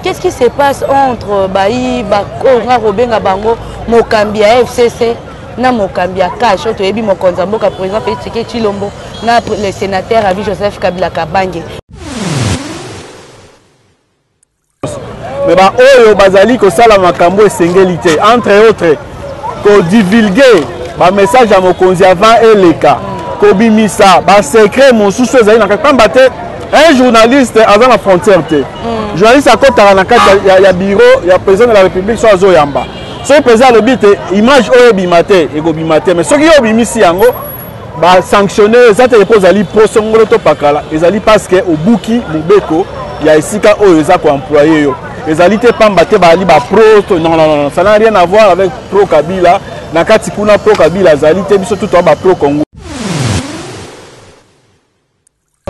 qu'est-ce qui se passe entre Baï, Bakonga, Robenga Bango, Mokambi à FCC, na Mokambi à Cash, Otoyebi Mokonzamboka, par exemple, F.Tshisekedi Chilombo, na le sénateur Avi Joseph Kabila Kabange. Mais Oyo Baza Kotia makambo esengélité entre autres ko divulguer ba message à mokonzi avant eleka ko bimisa ba secret mon sous ezali na kamba te un journaliste avant la frontière te journaliste akotaka na kati ya bureau ya président de la République so azoyamba so président le but image oyo bimate ego bimate mais soki yo bimisi yango ba sanctionner ça te repose ali pro songolo to pakala ezali parce que obuki mobeko ya esika oyo za ko employer yo ezali te pamba te bali ba pro non ça n'a rien à voir avec pro Kabila na kati kuna pro Kabila ezali te biso tout ba pro Congo.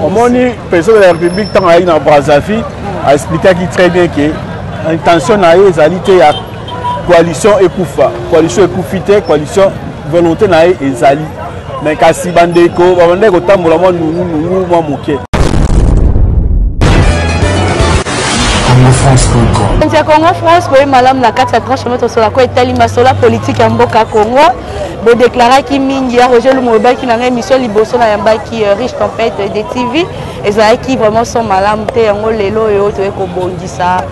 Omoni président de la République tant aïe na Brazzaville a expliqué qui très bien que intention na ezali te ya coalition ekufite coalition volonté na ezali mais kasi bandeko bandeko tambola mo nungu mo moke Congo France, oui, madame la carte tranche sur la quoi est la politique en Boka Congo. Bon déclarer qui mingi Roger Lumouba qui n'a une émission liboso na yamba qui riche tempête des TV et ça qui vraiment sont madame te en lelo et autres ko bondisa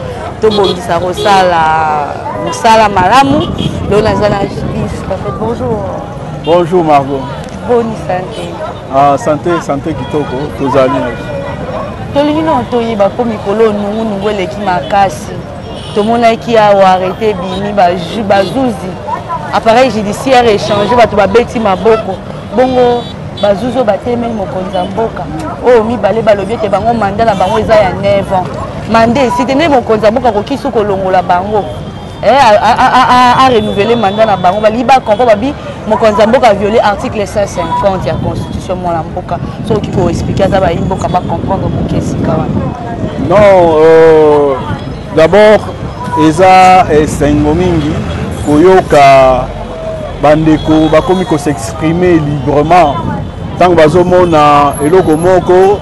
to bondisa rosala malamu do na zana bonjour. Bonjour Margot. Bonne santé. Ah santé kitoko tozali. Tolino toyeba po mikolo nungu eleki makasi tomonaki awa arrêté bimi bazuzi appareil judiciaire échangé bato babeti maboko bongo bazuzo batemeli mokonzi ya mboka oyo mibale balobi ete bango manda na bango eza ya 9 ans manda esite nde mokonzi ya mboka kokisi kolongola bango a renouveler mandat na bango bali ba konko babi mokonzi ya mboka violé article 150 ya constitution mwana mboka so ki ko expliquer ça ba mboka ba comprendre mokesi kawa. Non d'abord eza esengo mingi koyoka bandeko bakomi ko s'exprimer librement tant bazomona eloko moko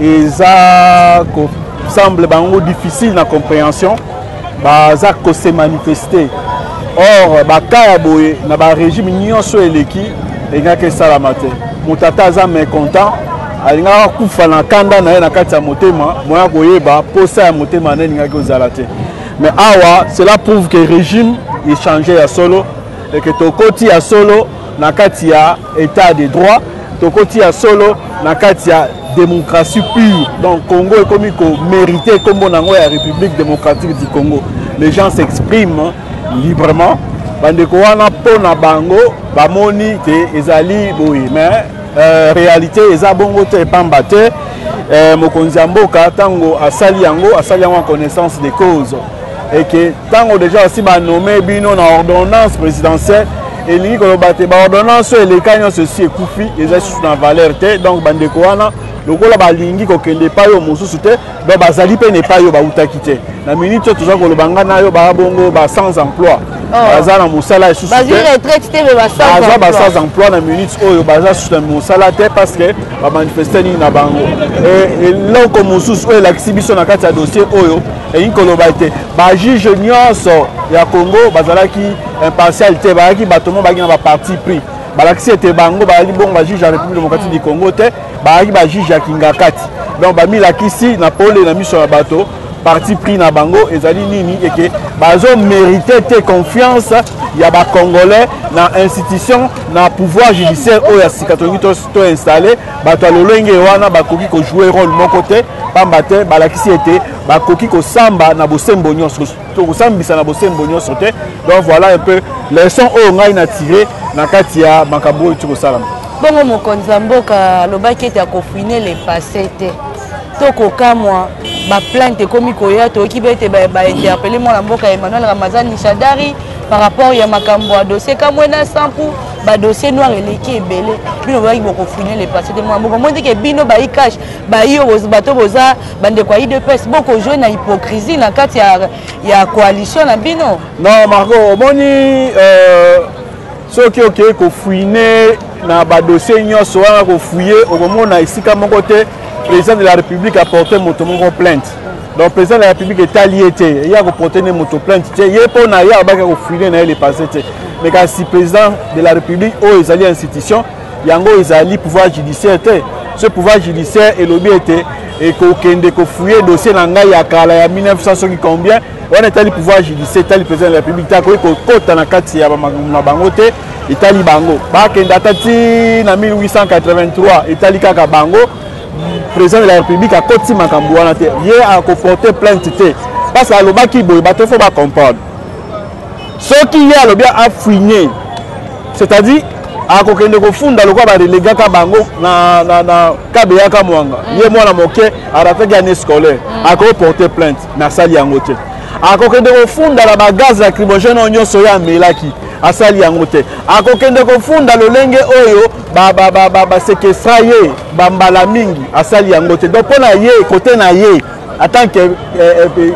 eza ko semble bango difficile na compréhension baza ko se manifester or bakaya boye na ba régime nyonso eleki engaka esala te mutata aza mécontent alinga kufa na kanda na ye na kati ya motema moya koyeba posa ya motema na ninga kozala te mais awa cela prouve que régime est changé ya solo et que tokoti ya solo na kati ya état de droit tokoti ya solo na kati ya démocratie pure. Donc Congo est comme mérité comme on a la République démocratique du Congo. Les gens s'expriment librement. Bandeko wana pona bango bamoni te ezali boye mais réalité eza bongo te pamba te mokonzi mboka tango asali yango en connaissance des causes et que tango déjà aussi ba nommé bino na ordonnance présidentielle et lingi ko baté ba ordonnance les kanyo ceci ekufi eza sous na valeur te donc bandeko wana lokola balingi kokende pa yo mosusu te donc bazali pe ne pa yo ba utaki te na minute toujours ko lobanga na yo ba bongo ba sans emploi baza na mosala esusu te retraite te ba sans emploi na minute oyo baza sous na mosala te parce que ba manifester ni na bango et loko mosusu oyo l'exhibition na kati ya dossier oyo et in koloba te ba juge nyonso ya Congo bazalaki impartial te bazalaki batomo bagi na ba parti pris balakisi ete bango bazali bongo ba juge ya République démocratique du Congo te bazalaki ba juge ya Kingakati donc bamilakisi na pole na miso ya bato parti pris na bango ezali nini et que bazo mérité te confiance ya ba congolais na institution na pouvoir judiciaire oyo ya sikatongi to installé bato lolenge wana bakoki ko jouer rôle moko te pamba te balakisi ete bakoki ko samba na bosembo nyonso to ko sambisa na bosembo nyonso te. Donc voilà un peu leçon oyo ngai na tiré na kati ya makambo tu ko salama bongo mokonzi mboka lobaki ete akofine le passé te toko kamwa ba plainte komi koya to ki bete ba interpeller mon mboka Emmanuel Ramazani Shadari par rapport ya makambo a dossier kamwena sampu ba dossier noir eleki ebele bino ba boko finir les passé de moi mboka monde ke bino ba ikash ba yo bato boza bande kwa IDPS boko jouer na hypocrisie na kati ya coalition na bino. Non Margot moni soki ok ko fouiner na ba dossier nyonso wana ko fouiller okomona isika moko te président de la République a porté moto moko plainte Donc, le président de la République est allié, il y a porté une motoplainte, il y a pas de fouiller les passés. Mais quand si le président de la République, ils allaient institution, il y a un pouvoir judiciaire. Ce pouvoir judiciaire est lobby était et qu'on fouiller le dossier dans il 1900 combien, on est allé pouvoir judiciaire, le président de la République, il y a un code Itali Bango. En 1883, Itali Kaka Bango, président de la République a Koti Makambouana. Il a porté plainte. Parce que le Baki Boy, il faut comprendre. Ce qui est bien à fouiner, c'est-à-dire, à côté de funda le quoi les gars Bango na KBA Kamwanga. Il est moi la moqué à la fin de l'année scolaire. À porter plainte, na sali angote. À côté de funda la gaz lacrymogène on soya melaki. Asali yangote akokende kofunda lolenge oyo séquestra ye bambala mingi asali yangote donc pona ye côté na ye en tant que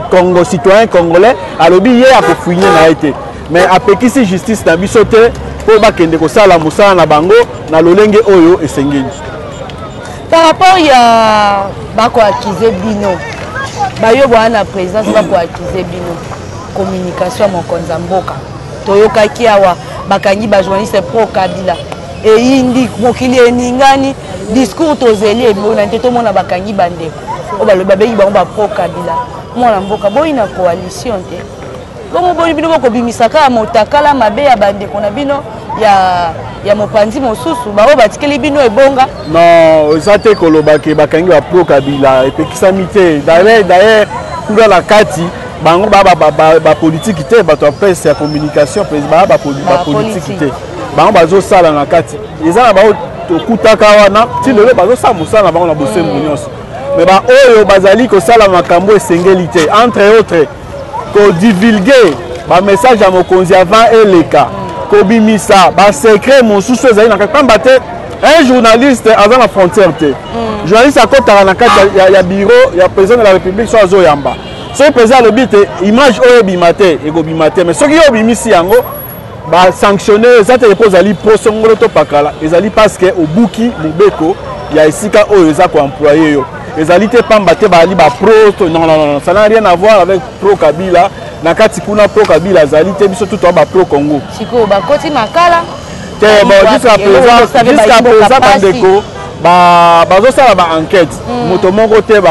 Congo citoyen congolais alobi ye akofouiller na été mais apekisi justice na biso te po bakende kosala musala na bango na lolenge oyo esengeli. Par rapport ya bako accuser bino bayo bwana présidence bako accuser bino communication mokonza mboka toyokaki awa bakangi ba journaliste pro Kabila e indi mokili eningani discours tozeli ebona nte tomona bakangi bandeko o baloba beyi bango ba pro Kabila mwana mboka boyi na coalition te bongo boni bino boko bimisaka motakala mabe ya bandeko na bino ya mopanzi mosusu bao batikeli bino ebonga non ezate koloba ke bakangi ba pro Kabila epekisami te d'ailleurs kula la kati bango ba politique te bato presse ya communication ba politique te bango bazo sala na kati eza na bao tokutaka wana ti lelo bazo sala mosala na bango na bosembo nyonso mais ba oyo bazali ko sala makambo esengeli te entre autres ko divulguer ba message ya mokonzi avant eleka ko bimisa ba secret mosusu ezali na kati pamba te un journaliste avant la frontière te journaliste akotaka na kati ya bureau ya président de la République so azo yamba. Ce président le but image oyo bimate ego bimate mais ce qui est bimisi yango ba sanctionner ça te repose ali pro songolo to pakala ezali parce que au buki mubeko ya esika oyo eza ko employer yo ezali te pambate ba ali ba pro non ça n'a rien à voir avec pro Kabila na kati kuna pro Kabila ezali te biso tout ba pro Congo siko ba koti makala te bon jusqu'à présent bandeko bazo sala ba enquête moto moko te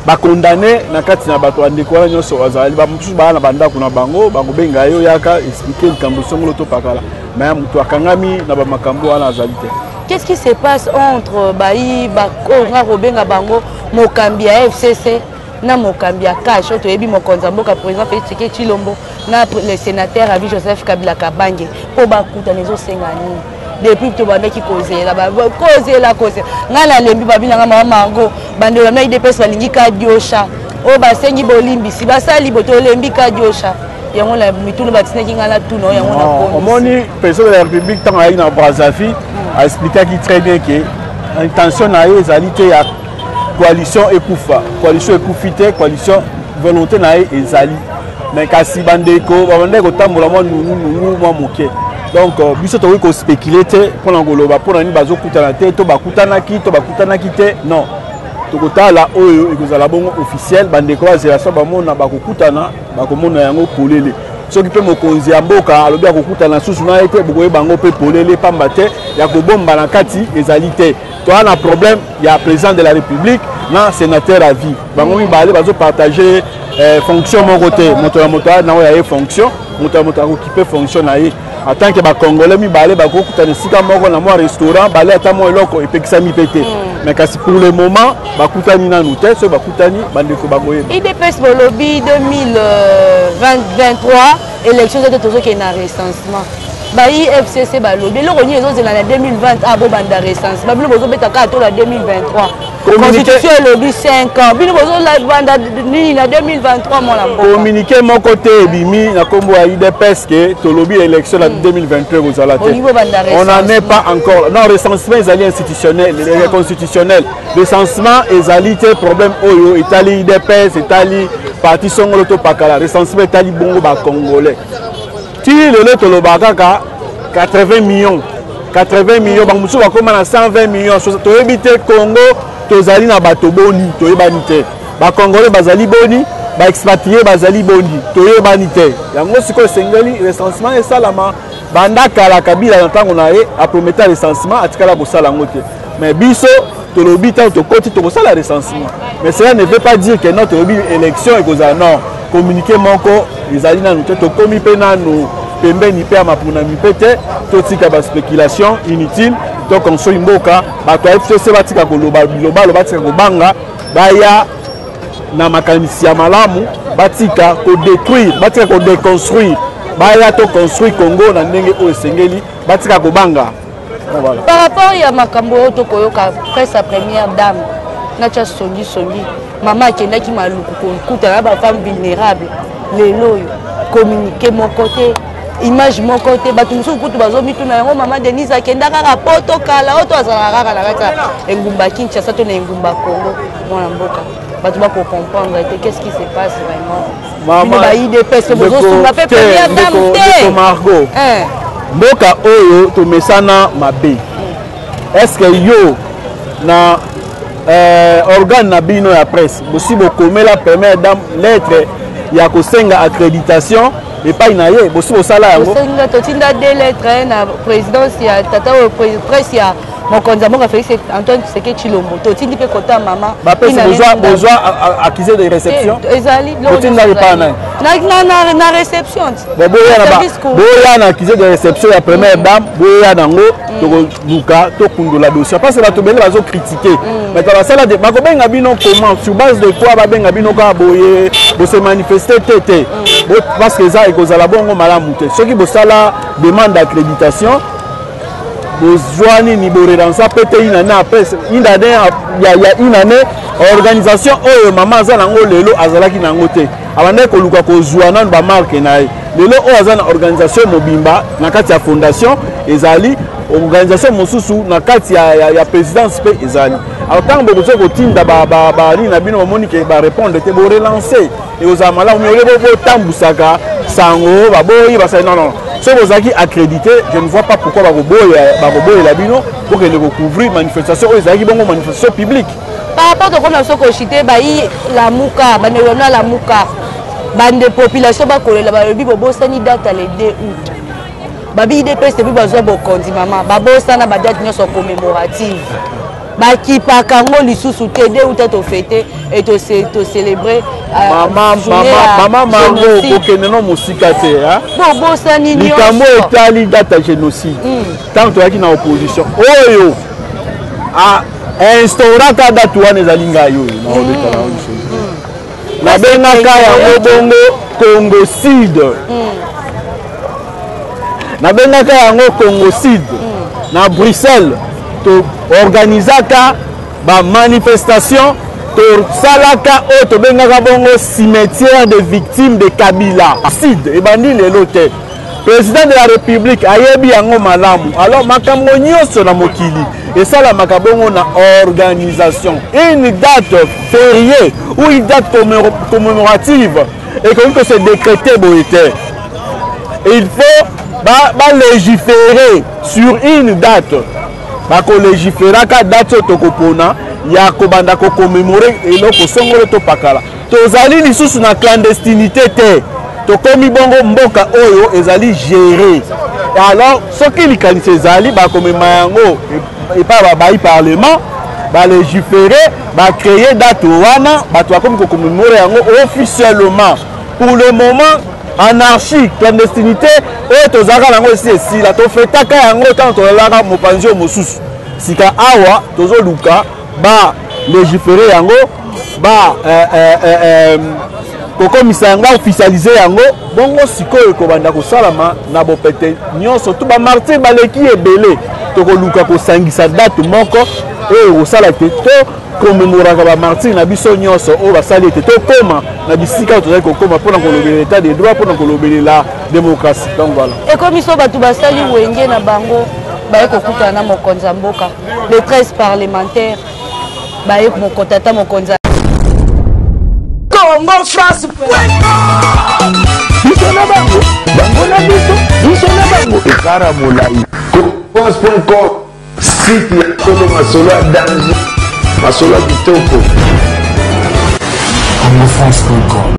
ba condamné na kati na bato andeko wana nyonso azali ba mutu ba na banda kuna bango benga yo yaka expliquer likambo songolo to pakala mais mutu akangami na ba makambo wana azali te. Qu'est-ce qui se passe entre bayi ba konga robenga bango mokambi ya FCC na mokambi ya cash to yebi mokonza mboka président F.Tshisekedi Tshilombo na le sénateur Abi Joseph Kabila Kabange po ba kuta nezo sengani depuis to bandaki kozela ba kozela ngana lembi babina ngama mango bandela na IDPS balingi ka diosha o basengi bolimbi si basali boto lembi ka diosha yango la mitulu batinaki ngana tuno yango na police omoni président de la République tant ayi na Brazzaville a expliqué très bien que intention na ezali te ya coalition ekufite coalition volonté na ezali mais kasi bandeko tambola mo nungu mo moke. Donc, biso to ko spéculer te pour ngoloba pour nani bazo kutana te to bakutanaki te non to kotala oyo ekozala bongo officiel bandeko azela so bamona bakokutana bakomona yango polele soki pe mokonzi ya mboka alobi akokutana susu na ete bokoye bango pe polele pamba te ya kobomba na kati ezali te to ana problème ya président de la République na sénateur à vie bango mibale bazo partager fonction moko te moto na ya fonction moto akoccuper fonction na ye en tant que Congolais mibale bakokutana sika moko na mo restaurant bale ata mo eloko epekisami pete mais kasi pour le moment bakutani na nous te so bakutani bandeko bagoye IDPS bolobi 2023 élection de tozo qui na recensement bayi FCC balobi loko ni ezo zela na 2020 abo banda recensement babilo bozo betaka to la 2023 constitution lobby 5 ans bino bozo la banda ni na 2023 mon la communiqué mon côté bimi na kombo ya IDPS que to lobby élection la 2023 vous allez on n'en est pas encore non recensement est institutionnel et constitutionnel recensement est problème oyo Italie IDPS Italie parti songolo to pakala recensement Italie bongo ba congolais ti le to lobaka 80 millions ba musu ba koma na 120 millions to ebité Congo tozali na bato boni to ebani te ba congolais bazali boni ba expatrié bazali boni toyo banité yango siko sengeli recensement et salama banda kala kabila na tango na ye a promettre recensement atikala bosala ngote mais biso to lobi ta to koti to bosala recensement mais cela ne veut pas dire que notre élection est cause non communiquer moko ezali na nous to komi pe na nous pembeni pe amapuna mipete to tika ba spéculation inutile to construire mboka ba to FCC batika koloba biloba lo batika kobanga baya na makanisi ya malamu batika ko détruire batika ko déconstruire baya to construire Congo na ndenge o esengeli batika kobanga. Voilà. Par rapport à makambo to koyoka presse première dame na cha songi maman kenda ki maluku kuta na ba femme vulnérable lelo yo communiquer mon côté image mon côté batu musu kutu bazomi tuna yango maman Denise akenda kaka poto kala oto azala kaka na kata engumba Kinshasa to na engumba Congo mwana mboka batu ba ko comprendre qu'est-ce qui se passe vraiment maman ba IDPS bozo sunga pe première dame te Margot mboka oyo to mesana mabe est-ce que yo na organe na bino ya presse bosi bokomela première dame lettre ya kosenga accréditation et pas inaye bosi bosala yango bosenga totinda deux lettres na présidence ya tata o presse ya mokonza moka Félix Antoine Tshisekedi Tshilombo totindi pe kota mama ba presse besoin accusé de réception ezali totinda pas na réception boya na accusé de réception ya première dame boya nango to luka to kundola dossier parce que ba to bele bazo critiquer mais dans la salle de bakobenga bino comment sur base de quoi ba benga bino ka boye bo se manifester tété parce que ça ekozala bongo malamu te ceux qui bosala demande d'accréditation bozwani ni boreransa pete inane après inane ya inane organisation oyo mama aza nango lelo azalaki nango te abande koluka kozwa nanu ba marque na ye lelo oyo aza na organisation mobimba na kati ya fondation ezali organisation mosusu na kati ya présidence pe ezali alors tant que bozo kotinda ba li na bino moni ke ba répondre te bo relancer et aux amala on yole bo tambusaka sango ba boyi ba sa non si vous avez accrédité, je ne vois pas pourquoi Baroboy et Labino pour qu'elle recouvre manifestation aux manifestation publique. Par rapport à ce qu'on a cité, la Mouka, la Mouka, bande population bakolela balobi bobosani date le 2 août. Babi IDPS depuis bazo bokondi maman, babosana ba date nyonso commémorative. Baki pa kango lisusu te 2 août to fêter et to célébrer maman mango kokene no musika te hein. Bobosani nyonso. Likambo etali date génocide. Tant to yaki na opposition. Oyo a instaurata date wana ezalinga yo na obetala on na bengaka yango bongo Congocide. Na bengaka yango Congocide. Na Bruxelles to organisaka ba manifestation to salaka o to bengaka bongo cimetière de victimes de Kabila. Cid et bandi lelo te. Président de la République ayebi yango malamu. Alors makambo nyonso na mokili et ça la makabongo na organisation. Une date fériée ou une date commémorative et que c'est décrété boité. Il faut légiférer sur une date. Bako légiférer ka date tokopona ya kobanda ko commémorer eloko songolo to pakala. Tozali lisusu na clandestinité te. Tokomi bongo mboka oyo ezali gérer. Alors ce qui likanise ezali ba komema yango et pas ba parlement ba légiférer ba créer date wana ba to komi ko commémorer yango officiellement. Pour le moment anarchie clandestinité et tozaka nango ici la to fetaka yango tant to laka mopanzi mosusu sika awa tozo luka ba légiférer yango ba kokomisa yango officialiser yango bongo sikoyo kobanda kosalama na bopete nyonso to ba martyr baleki ebele to koluka kosangisa date moko et osala te to commémoraka ba martyr na biso nyonso o basali te to koma na bisika to zaki koma pona kolobela état de droit pona kolobela la démocratie. Donc voilà. Et comme ils sont batu basali wenge na bango ba ekokuta na mokonza mboka les 13 parlementaires ba ek mokotata mokonza Congo France biso na bango na biso na bango ekara molai pense.com site ya solo masolo ya danger masolo ya kitoko congofrance.com.